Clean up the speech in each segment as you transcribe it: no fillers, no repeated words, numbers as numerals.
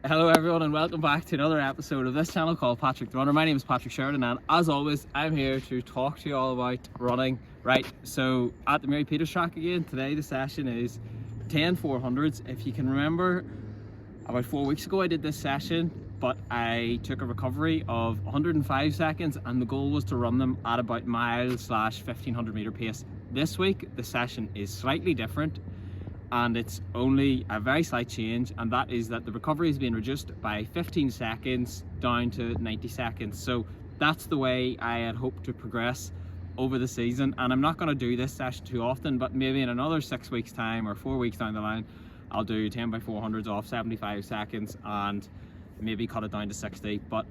Hello everyone and welcome back to another episode of this channel called Patrick the Runner. My name is Patrick Sheridan and as always I'm here to talk to you all about running. Right, so at the Mary Peters track again, today the session is 10 400s. If you can remember, about 4 weeks ago I did this session, but I took a recovery of 105 seconds and the goal was to run them at about mile/1500 meter pace. This week the session is slightly different and it's only a very slight change, and that is that the recovery is being reduced by 15 seconds down to 90 seconds. So that's the way I had hoped to progress over the season, and I'm not going to do this session too often, but maybe in another 6 weeks time or 4 weeks down the line I'll do 10 by 400s off 75 seconds and maybe cut it down to 60. But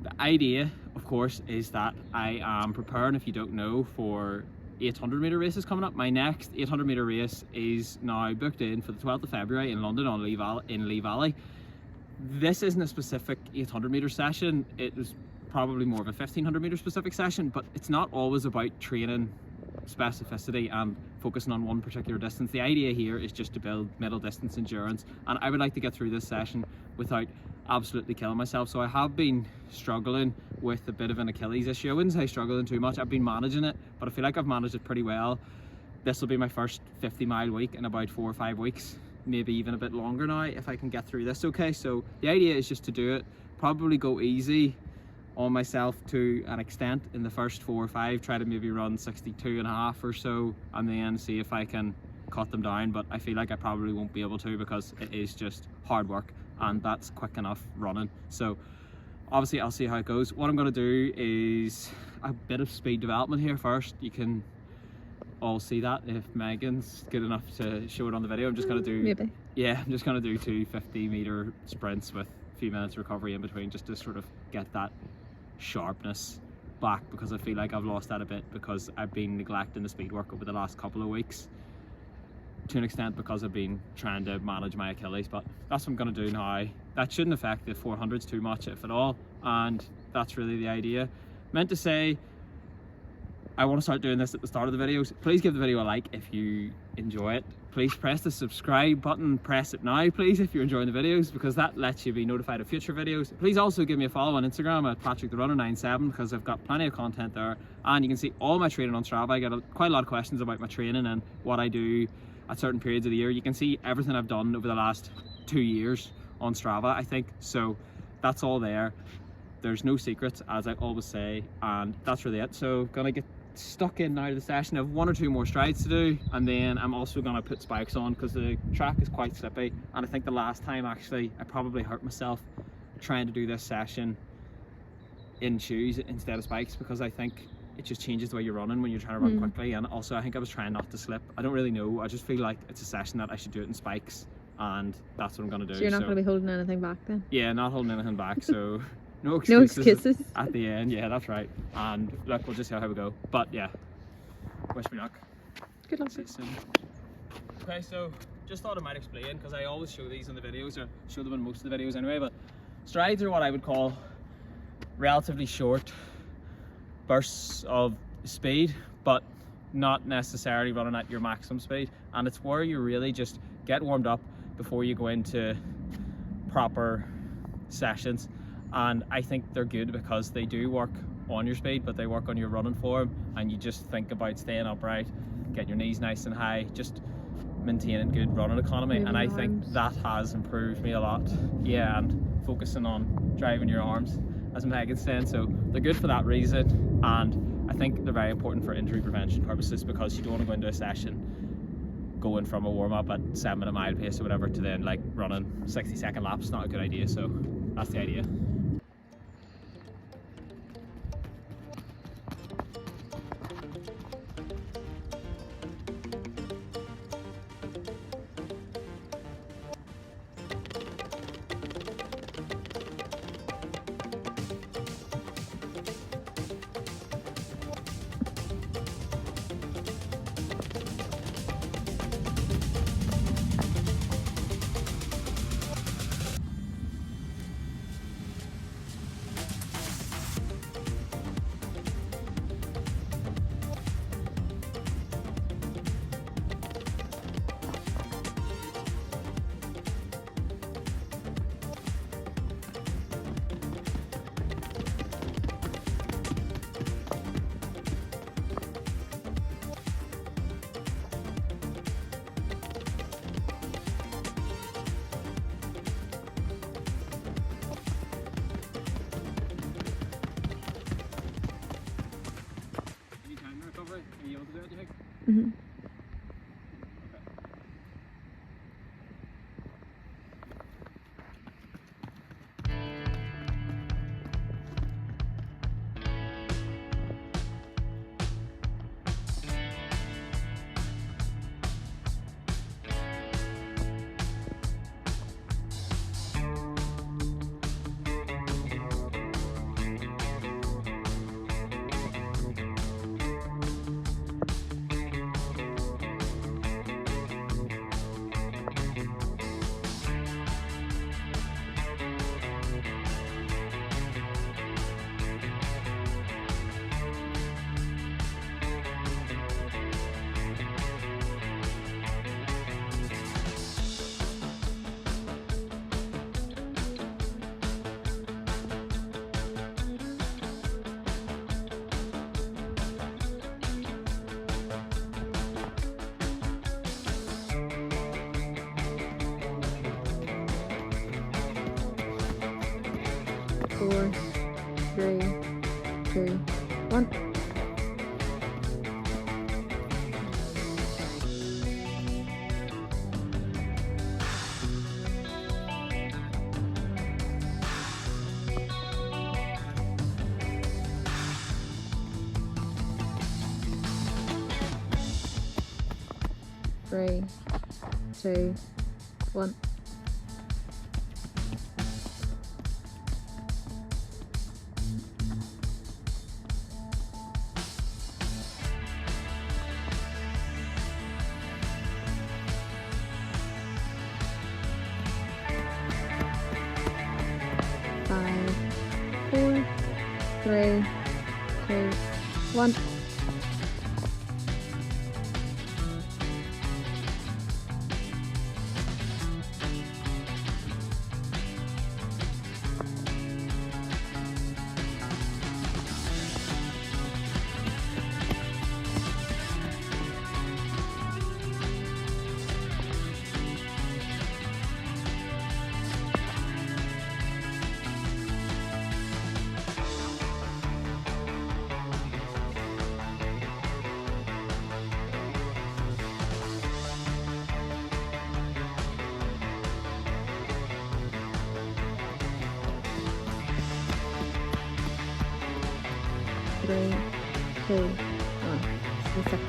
the idea of course is that I am preparing, if you don't know, for 800 meter races coming up. My next 800 meter race is now booked in for the 12th of February in London on Lee Valley. This isn't a specific 800 meter session, it was probably more of a 1500 meter specific session, but it's not always about training specificity and focusing on one particular distance. The idea here is just to build middle distance endurance, and I would like to get through this session without absolutely killing myself. So I have been struggling with a bit of an Achilles issue. I wouldn't say struggling too much, I've been managing it, but I feel like I've managed it pretty well. This will be my first 50-mile week in about 4 or 5 weeks, maybe even a bit longer now if I can get through this okay. So the idea is just to do it, probably go easy on myself to an extent in the first 4 or 5, try to maybe run 62.5 or so, and then see if I can cut them down. But I feel like I probably won't be able to because it is just hard work and that's quick enough running. So obviously I'll see how it goes. What I'm going to do is a bit of speed development here first. You can all see that if Megan's good enough to show it on the video. I'm just going to do, maybe. Yeah, I'm just going to do 2 50-meter sprints with a few minutes recovery in between, just to sort of get that sharpness back, because I feel like I've lost that a bit because I've been neglecting the speed work over the last couple of weeks to an extent because I've been trying to manage my Achilles. But that's what I'm going to do now. That shouldn't affect the 400s too much, if at all, and that's really the idea. Meant to say I want to start doing this at the start of the videos. Please give the video a like if you enjoy it. Please press the subscribe button, press it now please if you're enjoying the videos, because that lets you be notified of future videos. Please also give me a follow on Instagram at PatrickTheRunner97 because I've got plenty of content there, and you can see all my training on Strava. I get quite a lot of questions about my training and what I do at certain periods of the year. You can see everything I've done over the last 2 years on Strava, I think, so that's all there. There's no secrets, as I always say, and that's really it. So gonna get stuck in now to the session. I have 1 or 2 more strides to do, and then I'm also going to put spikes on because the track is quite slippy, and I think the last time actually I probably hurt myself trying to do this session in shoes instead of spikes, because I think it just changes the way you're running when you're trying to run quickly. And also I think I was trying not to slip. I don't really know, I just feel like it's a session that I should do it in spikes, and that's what I'm going to do. So you're not going to be holding anything back then? Yeah, not holding anything back, so no excuses, no excuses at the end. Yeah, that's right. And look, we'll just see how we go. But yeah, wish me luck. Good luck. See you soon. Okay, so just thought I might explain, because I always show these in the videos, or show them in most of the videos anyway, but strides are what I would call relatively short bursts of speed, but not necessarily running at your maximum speed, and it's where you really just get warmed up before you go into proper sessions. And I think they're good because they do work on your speed, but they work on your running form, and you just think about staying upright, getting your knees nice and high, just maintaining good running economy. And I think that has improved me a lot. Yeah, and focusing on driving your arms, as Megan's saying. So they're good for that reason, and I think they're very important for injury prevention purposes, because you don't want to go into a session going from a warm-up at 7 mile pace or whatever to then like running 60-second laps. Not a good idea. So that's the idea. Mhm. Four, three, two, one. Three, two, one. Five, four, three, two, one. Three, two, one. Reset.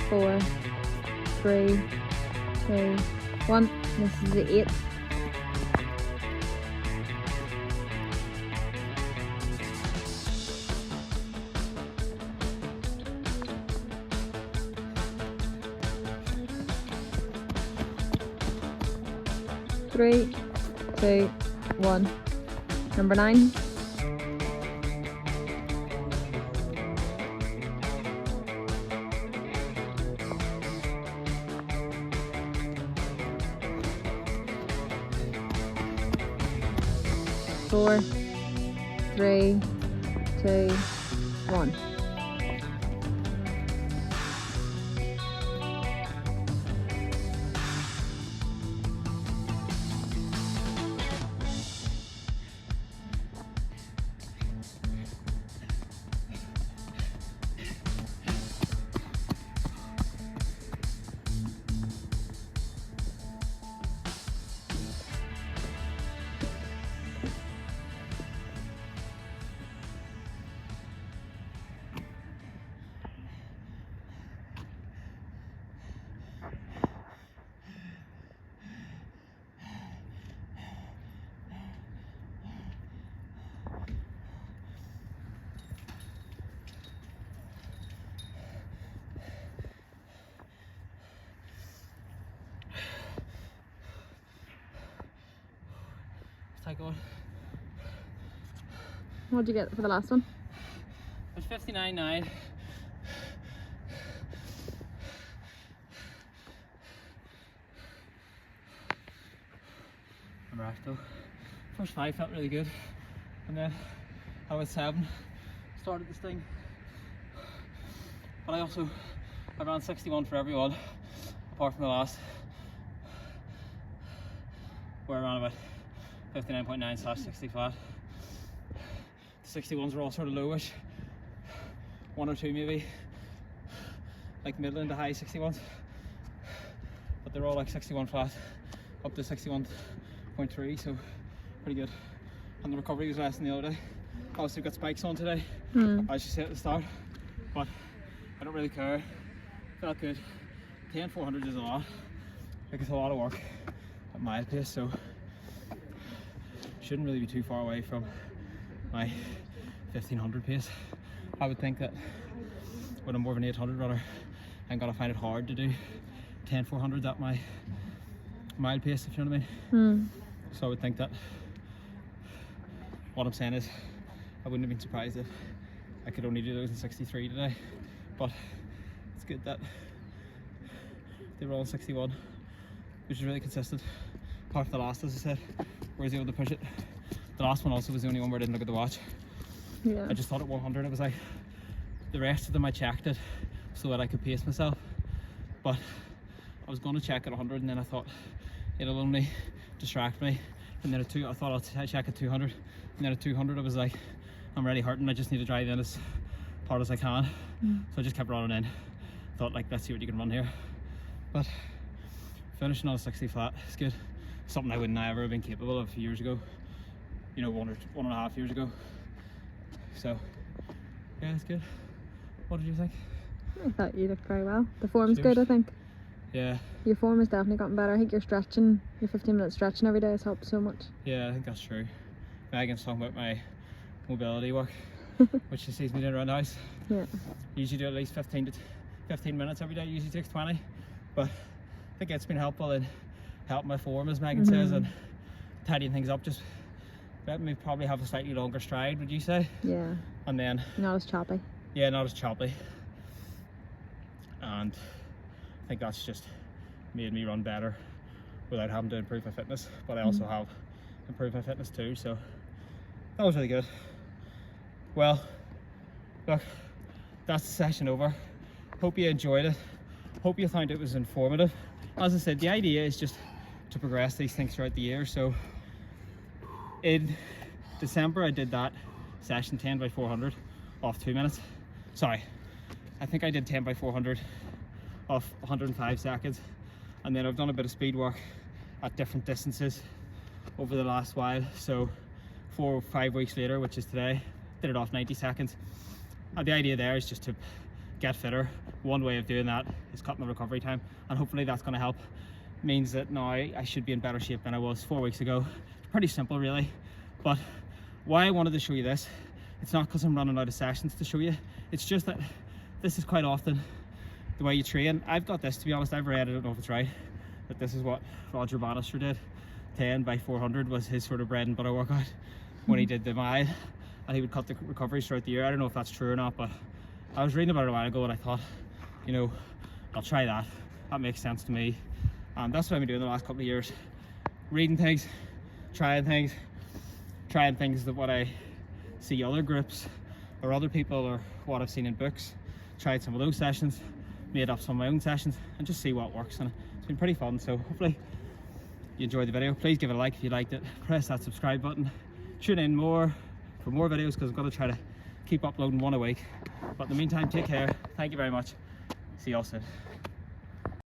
Four, three, two, one. This is the 8th. Three, two, one. Number 9. Four, three, two, one. like going. What'd you get for the last one? It was 59.9. I'm right though. First 5 felt really good, and then I was 7. Started this thing, but I ran 61 for everyone, apart from the last, where I ran about 59.9/60 flat. The 61s were all sort of lowish, 1 or 2 maybe, like middle into high 61s, but they're all like 61 flat up to 61.3, so pretty good. And the recovery was less than the other day. Obviously, we've got spikes on today, as you said at the start, but I don't really care. Felt good. 10-400 is a lot. Like, it's a lot of work at my pace, so shouldn't really be too far away from my 1500 pace. I would think that when I'm more of an 800 runner, I'm gonna find it hard to do 10-400s at my mile pace, if you know what I mean. So I would think that what I'm saying is I wouldn't have been surprised if I could only do those in 63 today, but it's good that they were all 61, which is really consistent. Apart from the last, as I said, where I was able to push it. The last one also was the only one where I didn't look at the watch. Yeah. I just thought at 100 it was like, the rest of them I checked it so that I could pace myself, but I was going to check at 100 and then I thought it'll only distract me, and then I thought I'll check at 200, and then at 200 I was like, I'm really hurting, I just need to drive in as hard as I can. So I just kept running in, thought like, let's see what you can run here. But finishing on a 60 flat is good, something I wouldn't ever have been capable of a few years ago, you know, 1.5 years ago. So yeah, it's good. What did you think? I thought you looked very well. The form's Cheers. good, I think. Yeah, Your form has definitely gotten better. I think your 15-minute stretching every day has helped so much. yeah, I think that's true. Megan's talking about my mobility work, which she sees me doing around the house. Yeah. Usually do at least 15 minutes every day. It usually takes 20, but I think it's been helpful in helping my form, as Megan says, and tidying things up. Just let me probably have a slightly longer stride, would you say? Yeah. And then, Not as choppy. yeah, not as choppy. And I think that's just made me run better without having to improve my fitness, but I also have improved my fitness too, so that was really good. Well, look, that's the session over. Hope you enjoyed it. Hope you found it was informative. As I said, the idea is just to progress these things throughout the year. So in December I did that session 10x400 off 2 minutes. Sorry, I think I did 10x400 off 105 seconds, and then I've done a bit of speed work at different distances over the last while. So 4 or 5 weeks later, which is today, did it off 90 seconds. And the idea there is just to get fitter. One way of doing that is cutting the recovery time, and hopefully that's going to help. Means that now I should be in better shape than I was 4 weeks ago. It's pretty simple really, but why I wanted to show you this, it's not because I'm running out of sessions to show you, it's just that this is quite often the way you train. I've got this, to be honest, I've read, I don't know if it's right, that this is what Roger Bannister did. 10x400 was his sort of bread and butter workout when he did the mile, and he would cut the recoveries throughout the year. I don't know if that's true or not, but I was reading about it a while ago and I thought, you know, I'll try that. That makes sense to me. And that's what I've been doing the last couple of years. Reading things, trying things that what I see other groups or other people or what I've seen in books. Tried some of those sessions, made up some of my own sessions, and just see what works. And it's been pretty fun, so hopefully you enjoyed the video. Please give it a like if you liked it. Press that subscribe button. Tune in more for more videos, because I'm going to try to keep uploading one a week. But in the meantime, take care. Thank you very much. See you all soon.